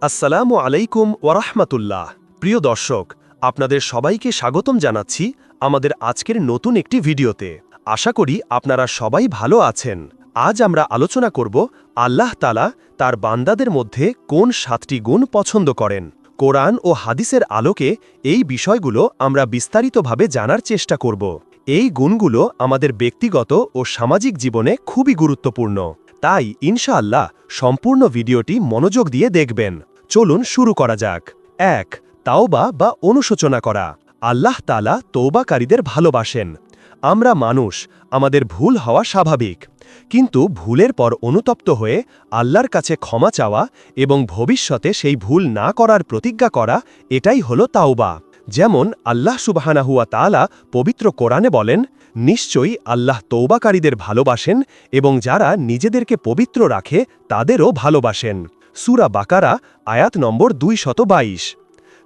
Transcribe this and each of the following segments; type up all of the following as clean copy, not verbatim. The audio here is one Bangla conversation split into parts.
আসসালামু আলাইকুম ওয়ারাহমাতুল্লাহ। প্রিয় দর্শক, আপনাদের সবাইকে স্বাগতম জানাচ্ছি আমাদের আজকের নতুন একটি ভিডিওতে। আশা করি আপনারা সবাই ভালো আছেন। আজ আমরা আলোচনা করব আল্লাহ তাআলা তার বান্দাদের মধ্যে কোন 7টি গুণ পছন্দ করেন। কোরআন ও হাদিসের আলোকে এই বিষয়গুলো আমরা বিস্তারিতভাবে জানার চেষ্টা করব। এই গুণগুলো আমাদের ব্যক্তিগত ও সামাজিক জীবনে খুবই গুরুত্বপূর্ণ। তাই ইনশাআল্লাহ সম্পূর্ণ ভিডিওটি মনোযোগ দিয়ে দেখবেন। চলুন শুরু করা যাক। ১. তাওবা বা অনুশোচনা করা। আল্লাহ তাআলা তওবাকারীদের ভালোবাসেন। আমরা মানুষ, আমাদের ভুল হওয়া স্বাভাবিক। কিন্তু ভুলের পর অনুতপ্ত হয়ে আল্লাহর কাছে ক্ষমা চাওয়া এবং ভবিষ্যতে সেই ভুল না করার প্রতিজ্ঞা করা, এটাই হলো তাওবা। যেমন আল্লাহ সুবহানাহু ওয়া তাআলা পবিত্র কোরআনে বলেন, নিশ্চয়ই আল্লাহ তওবাকারীদের ভালোবাসেন এবং যারা নিজেদেরকে পবিত্র রাখে তাদেরও ভালোবাসেন। সূরা বাকারা আয়াত নম্বর 222।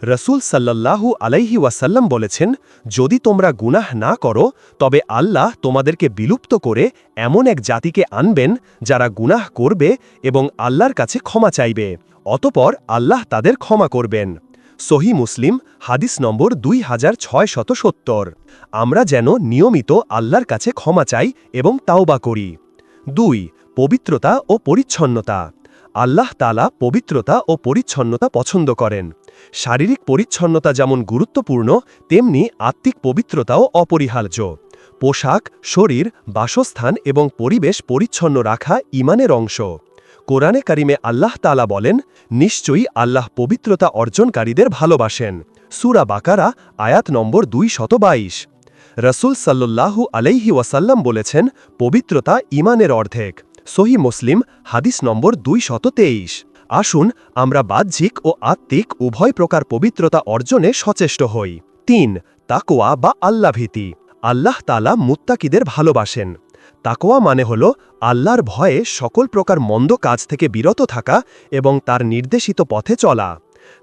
রসুল সাল্লাল্লাহু আলাইহি ওয়াসাল্লাম বলেছেন, যদি তোমরা গুনাহ না করো তবে আল্লাহ তোমাদেরকে বিলুপ্ত করে এমন এক জাতিকে আনবেন যারা গুনাহ করবে এবং আল্লাহর কাছে ক্ষমা চাইবে, অতঃপর আল্লাহ তাদের ক্ষমা করবেন। সহিহ মুসলিম হাদিস নম্বর 2670। আমরা যেন নিয়মিত আল্লাহর কাছে ক্ষমা চাই এবং তাওবা করি। ২. পবিত্রতা ও পরিচ্ছন্নতা। আল্লাহ তাআলা পবিত্রতা ও পরিচ্ছন্নতা পছন্দ করেন। শারীরিক পরিচ্ছন্নতা যেমন গুরুত্বপূর্ণ, তেমনি আত্মিক পবিত্রতাও অপরিহার্য। পোশাক, শরীর, বাসস্থান এবং পরিবেশ পরিচ্ছন্ন রাখা ঈমানের অংশ। কোরআনে কারিমে আল্লাহ তাআলা বলেন, নিশ্চয়ই আল্লাহ পবিত্রতা অর্জনকারীদের ভালোবাসেন। সূরা বাকারা আয়াত নম্বর 222। রসুল সাল্লাল্লাহু আলাইহি ওয়াসাল্লাম বলেছেন, পবিত্রতা ঈমানের অর্ধেক। সহিহ মুসলিম হাদিস নম্বর 223। আসুন আমরা বাহ্যিক ও আত্মিক উভয় প্রকার পবিত্রতা অর্জনে সচেষ্ট হই। ৩. তাকওয়া বা আল্লাহভীতি। আল্লাহ তাআলা মুত্তাকিদের ভালোবাসেন। তাকওয়া মানে হল আল্লাহর ভয়ে সকল প্রকার মন্দ কাজ থেকে বিরত থাকা এবং তার নির্দেশিত পথে চলা।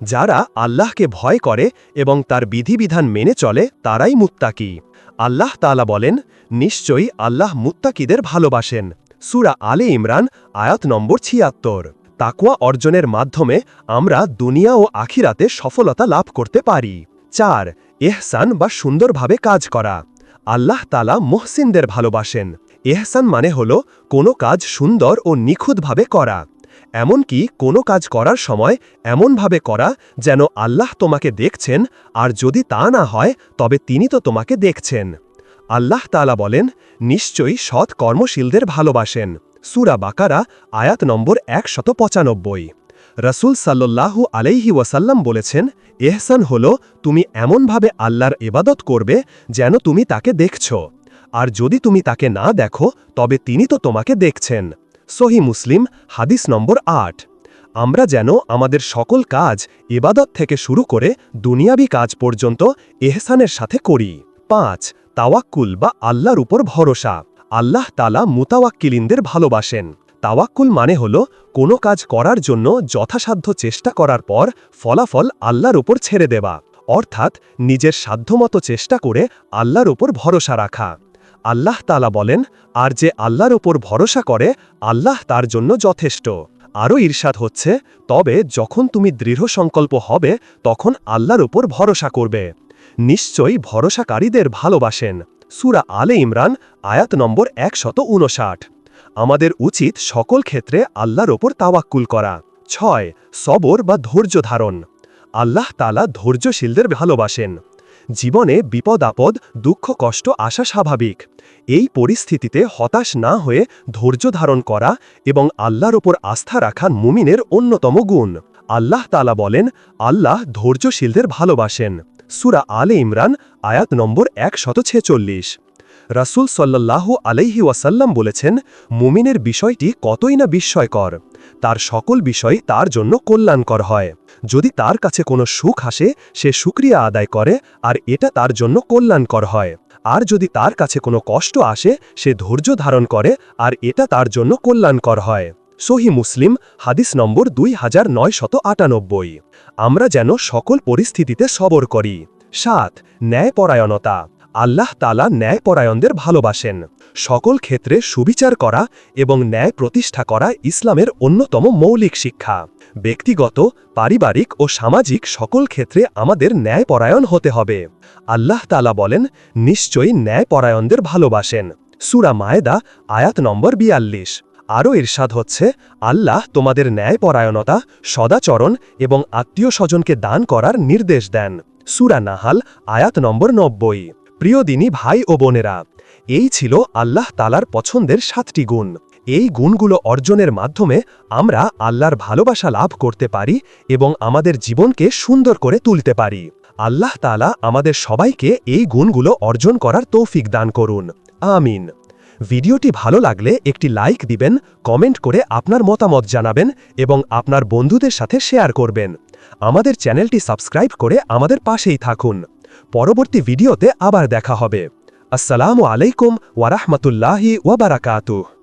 যারা আল্লাহকে ভয় করে এবং তার বিধিবিধান মেনে চলে তারাই মুত্তাকি। আল্লাহ তাআলা বলেন, নিশ্চয়ই আল্লাহ মুত্তাকিদের ভালোবাসেন। সূরা আলে ইমরান আয়াত নম্বর ৭৬। তাকওয়া অর্জনের মাধ্যমে আমরা দুনিয়া ও আখিরাতে সফলতা লাভ করতে পারি। ৪. ইহসান বা সুন্দরভাবে কাজ করা। আল্লাহ তাআলা মুহসিনদের ভালোবাসেন। ইহসান মানে হল কোনো কাজ সুন্দর ও নিখুঁতভাবে করা। এমনকি কোনো কাজ করার সময় এমনভাবে করা যেন আল্লাহ তোমাকে দেখছেন, আর যদি তা না হয় তবে তিনি তো তোমাকে দেখছেন। আল্লাহ তাআলা বলেন, নিশ্চয়ই সৎ কর্মশীলদের ভালোবাসেন। সূরা বাকারা আয়াত নম্বর ১৯৫। রসুল সাল্লাল্লাহু আলাইহি ওয়াসাল্লাম বলেছেন, ইহসান হল তুমি এমনভাবে আল্লাহর ইবাদত করবে যেন তুমি তাকে দেখছ, আর যদি তুমি তাকে না দেখো তবে তিনি তো তোমাকে দেখছেন। সহিহ মুসলিম হাদিস নম্বর ৮। আমরা যেন আমাদের সকল কাজ ইবাদত থেকে শুরু করে দুনিয়াবি কাজ পর্যন্ত ইহসানের সাথে করি। ৫. তাওয়াক্কুল বা আল্লাহর উপর ভরসা। আল্লাহ তাআলা মুতাওয়াক্কিলিনদের ভালোবাসেন। তাওয়াক্কুল মানে হল কোনো কাজ করার জন্য যথাসাধ্য চেষ্টা করার পর ফলাফল আল্লাহর উপর ছেড়ে দেওয়া, অর্থাৎ নিজের সাধ্যমতো চেষ্টা করে আল্লাহর উপর ভরসা রাখা। আল্লাহ তাআলা বলেন, আর যে আল্লাহর উপর ভরসা করে আল্লাহ তার জন্য যথেষ্ট। আরও ইরশাদ হচ্ছে, তবে যখন তুমি দৃঢ় সংকল্প হবে তখন আল্লাহর উপর ভরসা করবে। নিশ্চয়ই ভরসাকারীদের ভালোবাসেন। সূরা আলে ইমরান আয়াত নম্বর ১৫৯। আমাদের উচিত সকল ক্ষেত্রে আল্লাহর ওপর তাওয়াক্কুল করা। ৬. সবর বা ধৈর্য ধারণ। আল্লাহ তাআলা ধৈর্যশীলদের ভালোবাসেন। জীবনে বিপদ আপদ, দুঃখ কষ্ট আসা স্বাভাবিক। এই পরিস্থিতিতে হতাশ না হয়ে ধৈর্য ধারণ করা এবং আল্লাহর ওপর আস্থা রাখা মুমিনের অন্যতম গুণ। আল্লাহ তাআলা বলেন, আল্লাহ ধৈর্যশীলদের ভালোবাসেন। সূরা আলে ইমরান আয়াত নম্বর ১৪৬। রাসূল সাল্লাল্লাহু আলাইহি ওয়াসাল্লাম বলেছেন, মুমিনের বিষয়টি কতই না বিস্ময়কর। তার সকল বিষয় তার জন্য কল্যাণকর হয়। যদি তার কাছে কোনো সুখ আসে সে শুকরিয়া আদায় করে, আর এটা তার জন্য কল্যাণকর হয়। আর যদি তার কাছে কোনো কষ্ট আসে সে ধৈর্য ধারণ করে, আর এটা তার জন্য কল্যাণকর হয়। সহিহ মুসলিম হাদিস নম্বর 2998। আমরা যেন সকল পরিস্থিতিতে সবর করি। ৭. ন্যায়পরায়ণতা। আল্লাহ তাআলা ন্যায়পরায়ণদের ভালোবাসেন। সকল ক্ষেত্রে সুবিচার করা এবং ন্যায় প্রতিষ্ঠা করা ইসলামের অন্যতম মৌলিক শিক্ষা। ব্যক্তিগত, পারিবারিক ও সামাজিক সকল ক্ষেত্রে আমাদের ন্যায়পরায়ণ হতে হবে। আল্লাহ তাআলা বলেন, নিশ্চয়ই ন্যায়পরায়ণদের ভালোবাসেন। সূরা মায়েদা আয়াত নম্বর ৪২। আরও ইরশাদ হচ্ছে, আল্লাহ তোমাদের ন্যায়পরায়ণতা, সদাচরণ এবং আত্মীয় স্বজনকে দান করার নির্দেশ দেন। সূরা নাহাল আয়াত নম্বর ৯০। প্রিয় দিনী ভাই ও বোনেরা, এই ছিল আল্লাহ তাআলার পছন্দের ৭টি গুণ। এই গুণগুলো অর্জনের মাধ্যমে আমরা আল্লাহর ভালোবাসা লাভ করতে পারি এবং আমাদের জীবনকে সুন্দর করে তুলতে পারি। আল্লাহ তাআলা আমাদের সবাইকে এই গুণগুলো অর্জন করার তৌফিক দান করুন। আমিন। ভিডিওটি ভালো লাগলে একটি লাইক দিবেন, কমেন্ট করে আপনার মতামত জানাবেন এবং আপনার বন্ধুদের সাথে শেয়ার করবেন। আমাদের চ্যানেলটি সাবস্ক্রাইব করে আমাদের পাশেই থাকুন। পরবর্তী ভিডিওতে আবার দেখা হবে। আসসালামু আলাইকুম ওয়া রাহমাতুল্লাহি ওয়া বারাকাতুহু।